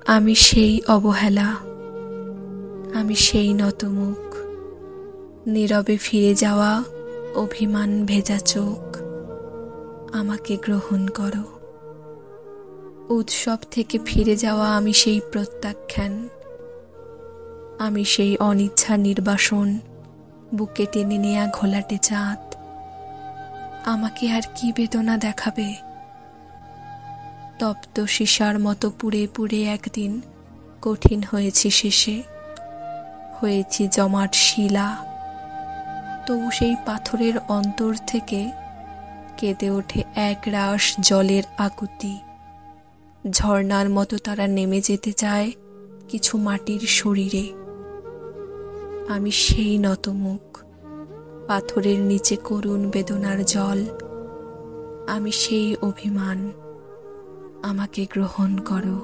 আমি সেই অবহেলা, আমি সেই নতমুখ, নীরবে ফিরে যাওয়া অভিমান ভেজা চোখ। আমাকে গ্রহণ করো। উৎসব থেকে ফিরে যাওয়া আমি সেই প্রত্যাখ্যান, আমি সেই অনিচ্ছা নির্বাসন, বুকে টেনে নেয়া ঘোলাটে চাঁদ। আমাকে আর কি বেদনা দেখাবে? তপ্ত সীসার মতো পুড়ে পুড়ে একদিন কঠিন হয়েছি শেষে, হয়েছি জমাট শিলা। তবু সেই পাথরের অন্তর থেকে কেঁদে ওঠে এক রাশ জলের আকুতি। ঝর্ণার মতো তারা নেমে যেতে চায় কিছু মাটির শরীরে। আমি সেই নতমুখ, পাথরের নিচে করুণ বেদনার জল। আমি সেই অভিমান, আমাকে গ্রহণ করো।